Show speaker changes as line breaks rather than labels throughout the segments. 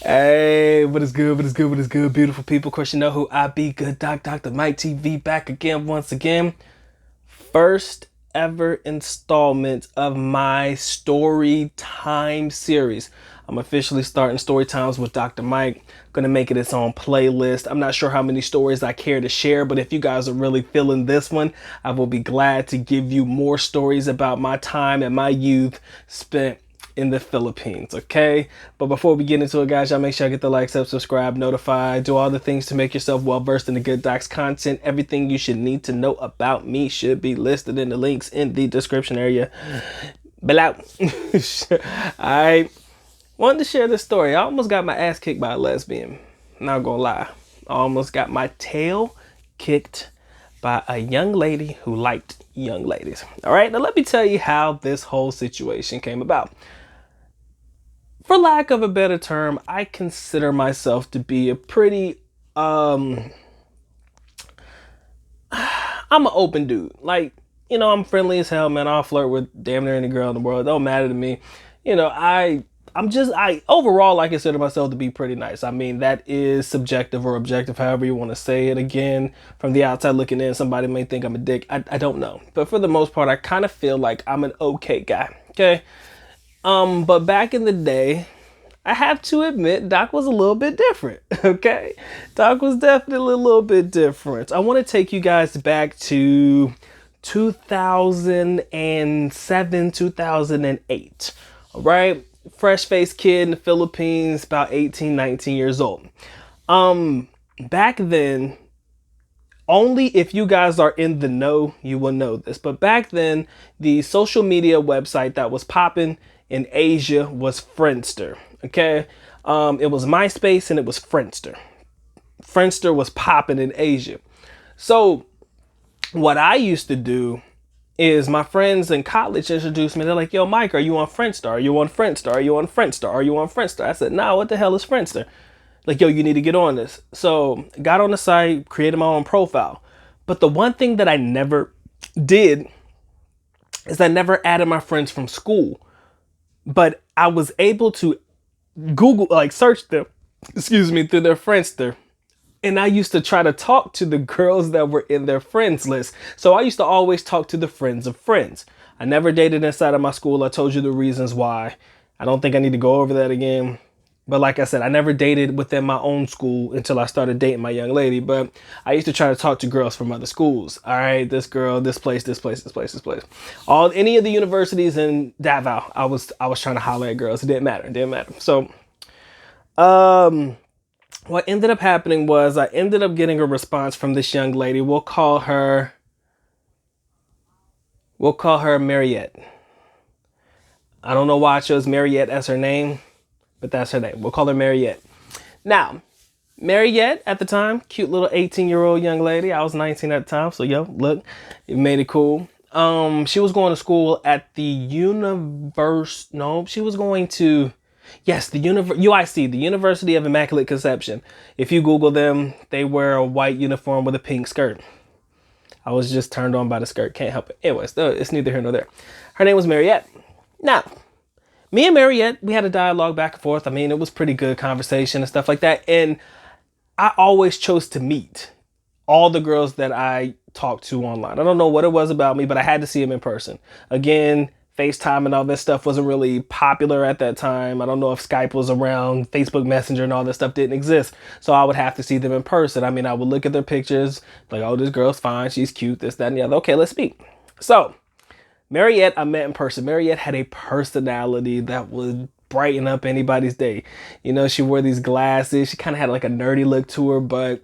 Hey, what is good? What is good? What is good, beautiful people? Of course, you know who I be. Good Doc, Dr. Mike TV, back again, once again. First ever installment of my story time series. I'm officially starting story times with Dr. Mike. Gonna make it its own playlist. I'm not sure how many stories I care to share, but if you guys are really feeling this one, I will be glad to give you more stories about my time and my youth spent in the Philippines, okay? But before we get into it, guys, y'all make sure I get the like, subscribe, notify, do all the things to make yourself well versed in the Good Docs content. Everything you should need to know about me should be listed in the links in the description area below. I wanted to share this story. I almost got my ass kicked by a lesbian. Not gonna lie. I almost got my tail kicked by a young lady who liked young ladies. All right, now let me tell you how this whole situation came about. For lack of a better term, I consider myself to be a pretty I'm an open dude. Like, I'm friendly as hell, man. I'll flirt with damn near any girl in the world. It don't matter to me. I overall I consider myself to be pretty nice. I mean, that is subjective or objective, however you want to say it. Again, from the outside looking in, somebody may think I'm a dick. I don't know. But for the most part, I kind of feel like I'm an okay guy. Okay. But back in the day, I have to admit, Doc was a little bit different, okay? Doc was definitely a little bit different. I want to take you guys back to 2007, 2008, all right? Fresh-faced kid in the Philippines, about 18, 19 years old. Back then, only if you guys are in the know, you will know this. But back then, the social media website that was popping in Asia was Friendster. Okay. It was MySpace and it was Friendster. Friendster was popping in Asia. So what I used to do is my friends in college introduced me. They're like, yo, Mike, are you on Friendster? Are you on Friendster? Are you on Friendster? Are you on Friendster? I said, nah, what the hell is Friendster? Like, yo, you need to get on this. So got on the site, created my own profile. But the one thing that I never did is I never added my friends from school. But I was able to Google, like search them, through their Friendster. And I used to try to talk to the girls that were in their friends list. So I used to always talk to the friends of friends. I never dated inside of my school. I told you the reasons why. I don't think I need to go over that again. But like I said, I never dated within my own school until I started dating my young lady. But I used to try to talk to girls from other schools. All right, this girl, this place, this place, this place, this place. Any of the universities in Davao, I was trying to holler at girls. It didn't matter. It didn't matter. So, what ended up happening was I ended up getting a response from this young lady. We'll call her Mariette. I don't know why I chose Mariette as her name, but that's her name. We'll call her Mariette. Now, Mariette at the time, cute little 18-year-old young lady. I was 19 at the time, so yo, look, it made it cool. She was going to school at the universe. No, she was going to, yes, the UIC, the University of Immaculate Conception. If you Google them, they wear a white uniform with a pink skirt. I was just turned on by the skirt. Can't help it. Anyways, it's neither here nor there. Her name was Mariette. Now, me and Mariette, we had a dialogue back and forth. I mean, it was pretty good conversation and stuff like that. And I always chose to meet all the girls that I talked to online. I don't know what it was about me, but I had to see them in person. Again, FaceTime and all this stuff wasn't really popular at that time. I don't know if Skype was around, Facebook Messenger and all this stuff didn't exist. So I would have to see them in person. I mean, I would look at their pictures, like, oh, this girl's fine, she's cute, this, that, and the other. Okay, let's speak. So Mariette, I met in person. Mariette had a personality that would brighten up anybody's day. She wore these glasses. She kind of had like a nerdy look to her, but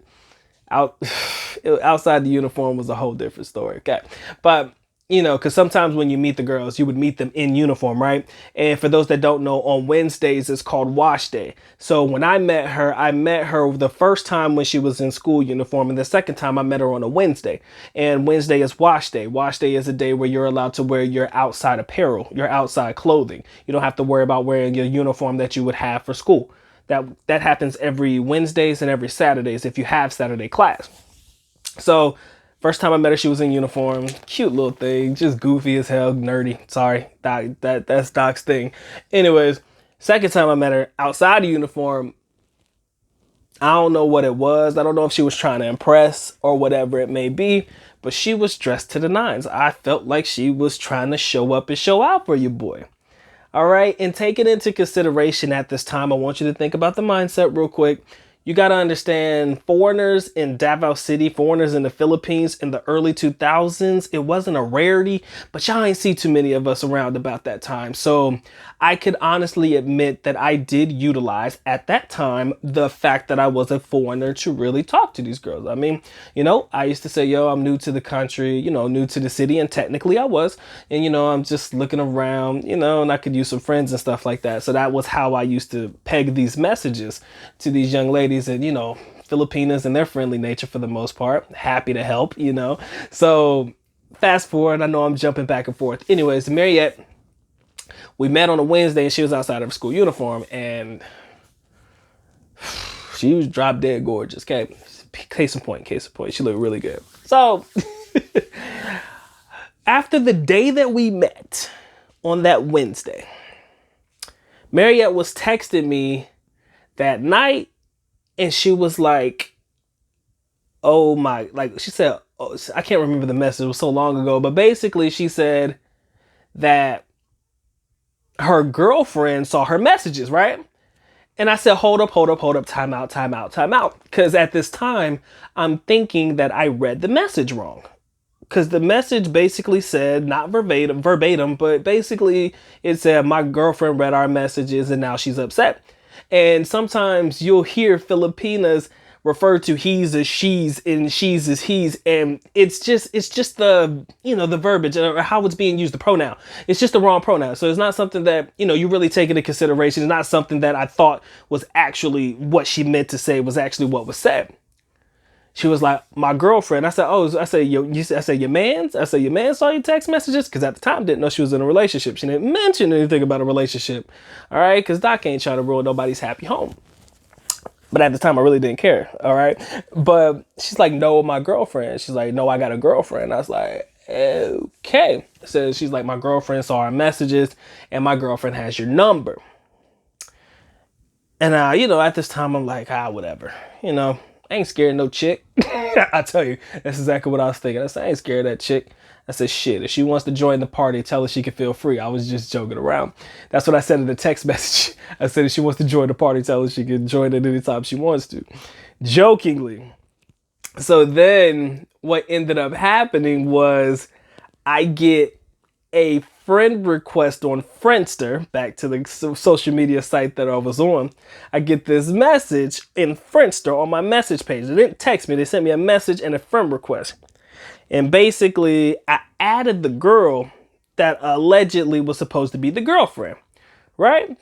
outside the uniform was a whole different story. Okay. But because sometimes when you meet the girls, you would meet them in uniform, right? And for those that don't know, on Wednesdays, it's called wash day. So when I met her the first time when she was in school uniform, and the second time I met her on a Wednesday. And Wednesday is wash day. Wash day is a day where you're allowed to wear your outside apparel, your outside clothing. You don't have to worry about wearing your uniform that you would have for school. That happens every Wednesdays and every Saturdays if you have Saturday class. So first time I met her, she was in uniform. Cute little thing, just goofy as hell, nerdy. Sorry, that's Doc's thing. Anyways, Second time I met her outside of uniform, I don't know what it was. I don't know if she was trying to impress or whatever it may be, but she was dressed to the nines. I felt like she was trying to show up and show out for your boy. All right. And take it into consideration at this time. I want you to think about the mindset real quick. You got to understand, foreigners in Davao City, foreigners in the Philippines in the early 2000s, it wasn't a rarity, but y'all ain't see too many of us around about that time. So I could honestly admit that I did utilize at that time the fact that I was a foreigner to really talk to these girls. I mean, I used to say, yo, I'm new to the country, new to the city, and technically I was. And, I'm just looking around, and I could use some friends and stuff like that. So that was how I used to peg these messages to these young ladies. And, Filipinas and their friendly nature for the most part, happy to help, So fast forward, I know I'm jumping back and forth. Anyways, Mariette, we met on a Wednesday and she was outside of her school uniform and she was drop dead gorgeous. Okay. Case in point. She looked really good. So after the day that we met on that Wednesday, Mariette was texting me that night. And she was like, oh my, like she said, oh, I can't remember the message. It was so long ago. But basically she said that her girlfriend saw her messages, right? And I said, hold up, time out. Because at this time, I'm thinking that I read the message wrong. Because the message basically said, not verbatim, but basically it said, my girlfriend read our messages and now she's upset. And sometimes you'll hear Filipinas refer to he's as she's and she's as he's. And it's just the, the verbiage or how it's being used, the pronoun. It's just the wrong pronoun. So it's not something that, you really take into consideration. It's not something that I thought was actually what she meant to say was actually what was said. She was like, my girlfriend. I said, your man's? I said, your man saw your text messages? Because at the time, didn't know she was in a relationship. She didn't mention anything about a relationship. All right? Because Doc ain't trying to ruin nobody's happy home. But at the time, I really didn't care. All right? But she's like, no, my girlfriend. She's like, no, I got a girlfriend. I was like, okay. So she's like, my girlfriend saw our messages and my girlfriend has your number. And, at this time, I'm like, whatever, I ain't scared of no chick. I tell you, that's exactly what I was thinking. I said, I ain't scared of that chick. I said, shit, if she wants to join the party, tell her she can feel free. I was just joking around. That's what I said in the text message. I said, if she wants to join the party, tell her she can join at any time she wants to. Jokingly. So then what ended up happening was I get a friend request on Friendster, back to the social media site that I was on. I get this message in Friendster on my message page. They didn't text me. They sent me a message and a friend request. And basically, I added the girl that allegedly was supposed to be the girlfriend, right?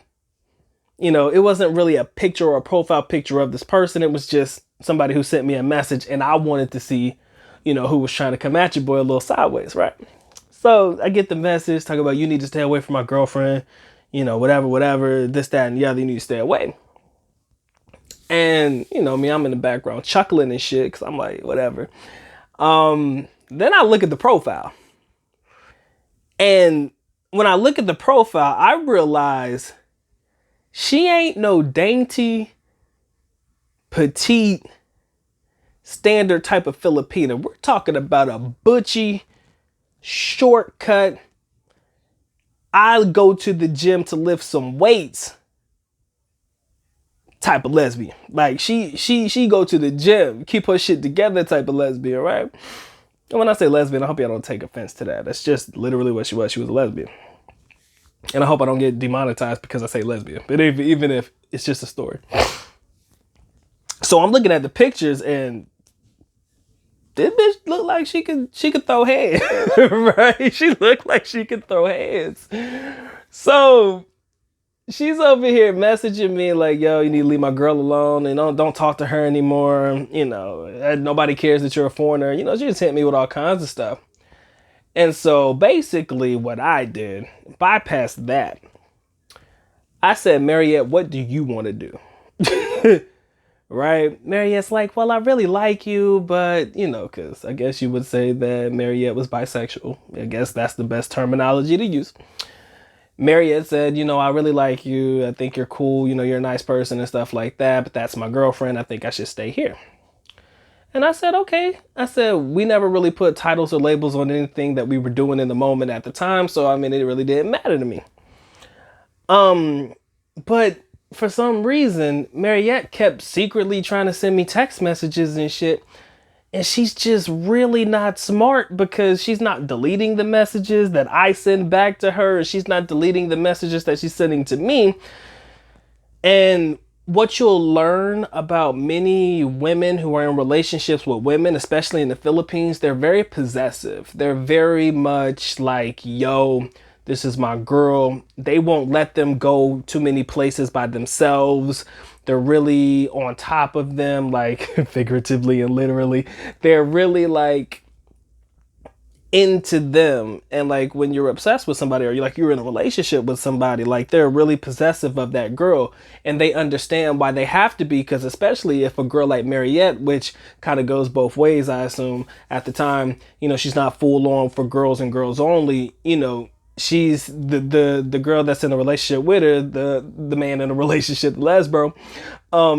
It wasn't really a picture or a profile picture of this person. It was just somebody who sent me a message and I wanted to see, who was trying to come at your boy a little sideways, right? So I get the message talking about you need to stay away from my girlfriend, whatever, this, that, and the other, you need to stay away. And, me, I'm in the background chuckling and shit because I'm like, whatever. Then I look at the profile. And when I look at the profile, I realize she ain't no dainty, petite, standard type of Filipina. We're talking about a butchy, shortcut, I go to the gym to lift some weights type of lesbian. Like she go to the gym, keep her shit together type of lesbian, right? And when I say lesbian, I hope y'all don't take offense to that. That's just literally what she was. She was a lesbian. And I hope I don't get demonetized because I say lesbian. But even if it's just a story. So I'm looking at the pictures and this bitch looked like she could throw hands, right? She looked like she could throw hands. So she's over here messaging me like, yo, you need to leave my girl alone and don't talk to her anymore. Nobody cares that you're a foreigner. She just hit me with all kinds of stuff. And so basically what I did, bypassed that. I said, Mariette, what do you want to do? Right? Mariette's like, well, I really like you, but, because I guess you would say that Mariette was bisexual. I guess that's the best terminology to use. Mariette said, I really like you. I think you're cool. You're a nice person and stuff like that. But that's my girlfriend. I think I should stay here. And I said, okay. I said, we never really put titles or labels on anything that we were doing in the moment at the time. So, I mean, it really didn't matter to me. But for some reason, Mariette kept secretly trying to send me text messages and shit. And she's just really not smart because she's not deleting the messages that I send back to her. And she's not deleting the messages that she's sending to me. And what you'll learn about many women who are in relationships with women, especially in the Philippines, they're very possessive. They're very much like, yo, this is my girl. They won't let them go too many places by themselves. They're really on top of them, like figuratively and literally. They're really like into them. And like when you're obsessed with somebody or you're in a relationship with somebody, like they're really possessive of that girl, and they understand why they have to be, because especially if a girl like Mariette, which kind of goes both ways, I assume at the time, she's not full on for girls and girls only, she's the girl that's in a relationship with her, the man in a relationship, lesbo,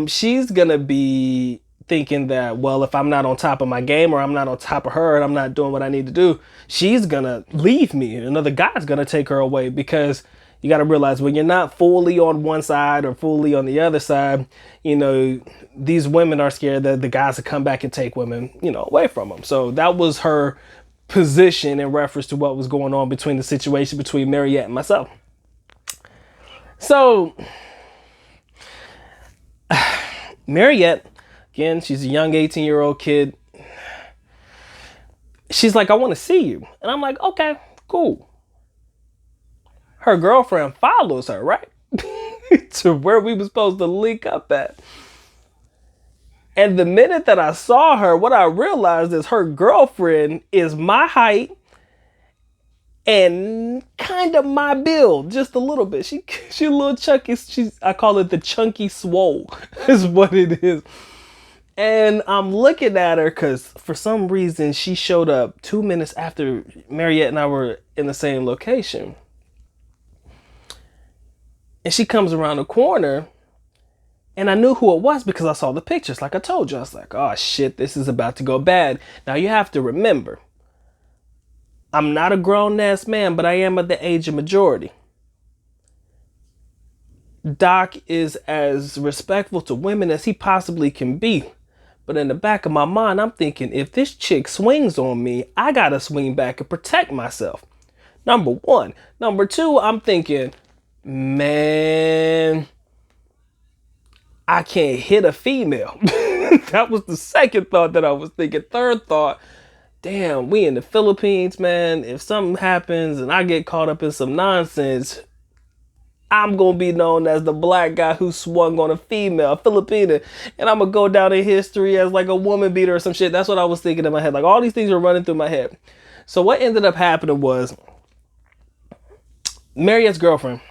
she's gonna be thinking that, well, if I'm not on top of my game or I'm not on top of her and I'm not doing what I need to do, she's gonna leave me. Another guy's gonna take her away, because you got to realize when you're not fully on one side or fully on the other side, these women are scared that the guys will come back and take women, away from them. So that was her position in reference to what was going on between the situation between Mariette and myself. So Mariette, again, she's a young 18-year-old kid. She's like, I want to see you. And I'm like, okay, cool. Her girlfriend follows her, right? To where we were supposed to link up at. And the minute that I saw her, what I realized is her girlfriend is my height and kind of my build, just a little bit. She a little chunky. I call it the chunky swole is what it is. And I'm looking at her because for some reason she showed up 2 minutes after Mariette and I were in the same location. And she comes around the corner, and I knew who it was because I saw the pictures. Like I told you, I was like, oh shit, this is about to go bad. Now you have to remember, I'm not a grown ass man, but I am at the age of majority. Doc is as respectful to women as he possibly can be. But in the back of my mind, I'm thinking, if this chick swings on me, I gotta swing back and protect myself. Number one. Number two, I'm thinking, man, I can't hit a female. That was the second thought that I was thinking. Third thought, damn, we in the Philippines, man. If something happens and I get caught up in some nonsense, I'm going to be known as the black guy who swung on a female, a Filipina. And I'm going to go down in history as like a woman beater or some shit. That's what I was thinking in my head. Like all these things were running through my head. So what ended up happening was Mariette's girlfriend,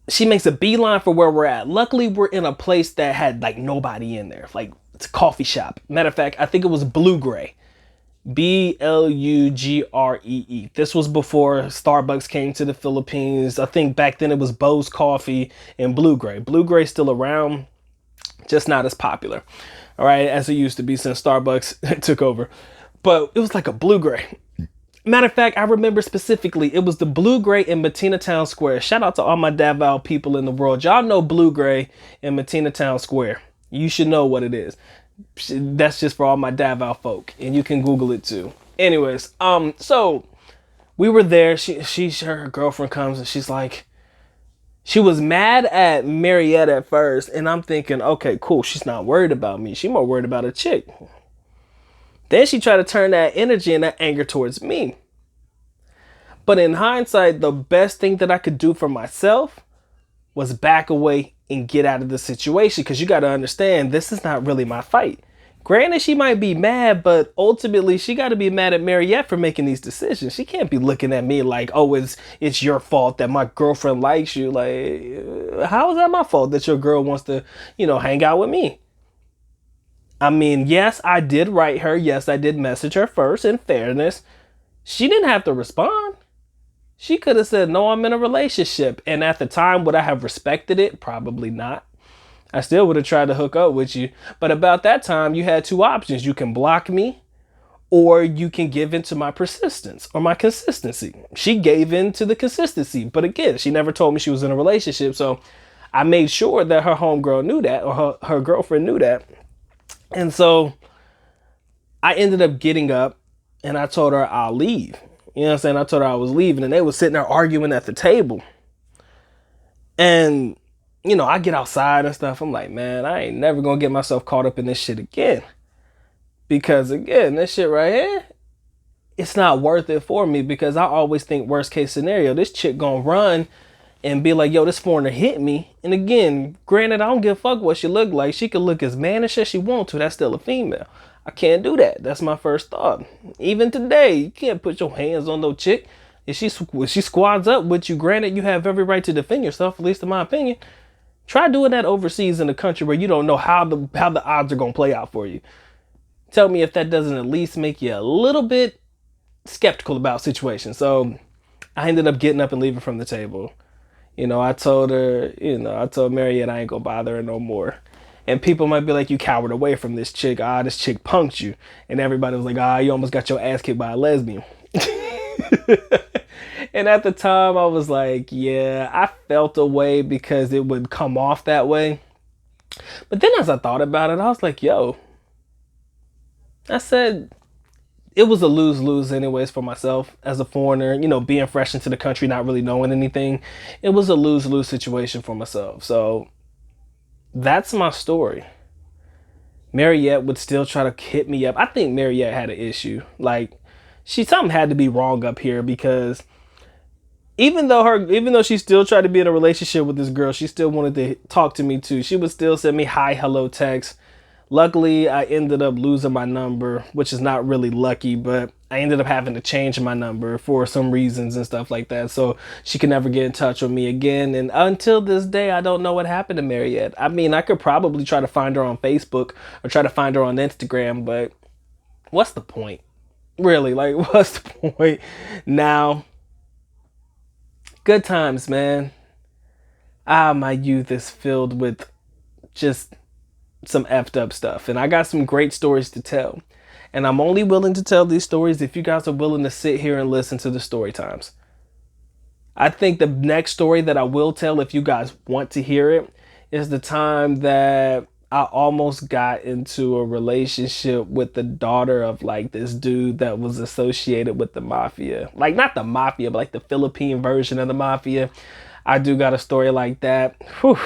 she makes a beeline for where we're at. Luckily, we're in a place that had like nobody in there. Like it's a coffee shop. Matter of fact, I think it was Blue Gray. Blugree. This was before Starbucks came to the Philippines. I think back then it was Bo's Coffee and Blue Gray. Blue Gray's still around, just not as popular, all right, as it used to be since Starbucks took over. But it was like a Blue Gray. Matter of fact, I remember specifically, it was the Blue Gray in Matina Town Square. Shout out to all my Davao people in the world. Y'all know Blue Gray in Matina Town Square. You should know what it is. That's just for all my Davao folk, and you can Google it too. Anyways, so we were there. Her girlfriend comes and she's like, she was mad at Mariette at first, and I'm thinking, okay, cool. She's not worried about me. She's more worried about a chick. Then she tried to turn that energy and that anger towards me. But in hindsight, the best thing that I could do for myself was back away and get out of the situation. Because you got to understand, this is not really my fight. Granted, she might be mad, but ultimately she got to be mad at Mariette for making these decisions. She can't be looking at me like, oh, it's your fault that my girlfriend likes you. Like, how is that my fault that your girl wants to, hang out with me? I mean, yes, I did write her. Yes, I did message her first. In fairness, she didn't have to respond. She could have said, no, I'm in a relationship. And at the time, would I have respected it? Probably not. I still would have tried to hook up with you. But about that time, you had two options. You can block me, or you can give in to my persistence or my consistency. She gave in to the consistency. But again, she never told me she was in a relationship. So I made sure that her homegirl knew that, or her girlfriend knew that. And so I ended up getting up and I told her I'll leave. You know what I'm saying? I told her I was leaving, and they were sitting there arguing at the table. And, you know, I get outside and stuff. I'm like, man, I ain't never gonna get myself caught up in this shit again. Because again, this shit right here, it's not worth it for me, because I always think worst case scenario, this chick gonna run and be like, yo, this foreigner hit me. And again, granted, I don't give a fuck what she look like. She could look as mannish as she want to. That's still a female. I can't do that. That's my first thought. Even today, you can't put your hands on no chick. If she squads up with you, granted, you have every right to defend yourself, at least in my opinion. Try doing that overseas in a country where you don't know how the odds are going to play out for you. Tell me if that doesn't at least make you a little bit skeptical about situations. So I ended up getting up and leaving from the table. You know, I told Mariette I ain't gonna bother her no more. And people might be like, you cowered away from this chick. This chick punked you. And everybody was like, you almost got your ass kicked by a lesbian. And at the time, I was like, yeah, I felt a way because it would come off that way. But then as I thought about it, I was like, yo, I said, it was a lose-lose anyways for myself as a foreigner, you know, being fresh into the country, not really knowing anything. It was a lose-lose situation for myself. So that's my story. Mariette would still try to hit me up. I think Mariette had an issue. Like, something had to be wrong up here, because even though she still tried to be in a relationship with this girl, she still wanted to talk to me too. She would still send me hi, hello text. Luckily, I ended up losing my number, which is not really lucky, but I ended up having to change my number for some reasons and stuff like that. So she could never get in touch with me again. And until this day, I don't know what happened to Mariette. I mean, I could probably try to find her on Facebook or try to find her on Instagram, but what's the point? Really, like, what's the point? Now, good times, man. My youth is filled with just some effed up stuff, and I got some great stories to tell, and I'm only willing to tell these stories if you guys are willing to sit here and listen to the story times. I think the next story that I will tell, if you guys want to hear it, is the time that I almost got into a relationship with the daughter of like this dude that was associated with the mafia. Like, not the mafia, but like the Philippine version of the mafia. I do got a story like that. Whew.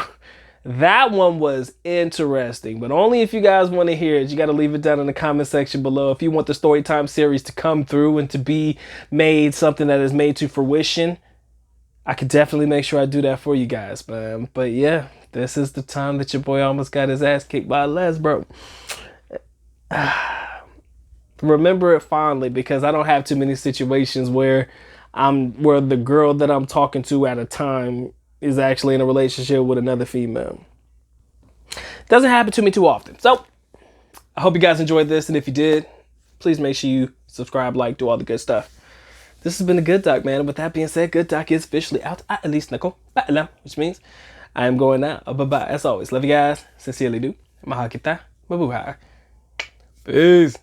That one was interesting, but only if you guys want to hear it. You got to leave it down in the comment section below. If you want the Storytime series to come through and to be made something that is made to fruition, I could definitely make sure I do that for you guys, man. But yeah, this is the time that your boy almost got his ass kicked by a les, bro. Remember it fondly, because I don't have too many situations where the girl that I'm talking to at a time is actually in a relationship with another female. Doesn't happen to me too often. So I hope you guys enjoyed this, and if you did, please make sure you subscribe, like, do all the good stuff. This has been a Good Doc, man. With that being said, Good Doc is officially out. At least Nicole, which means I am going now. Bye-bye. As always, love you guys. Sincerely do. Mahal kita. Mabuhay. Peace.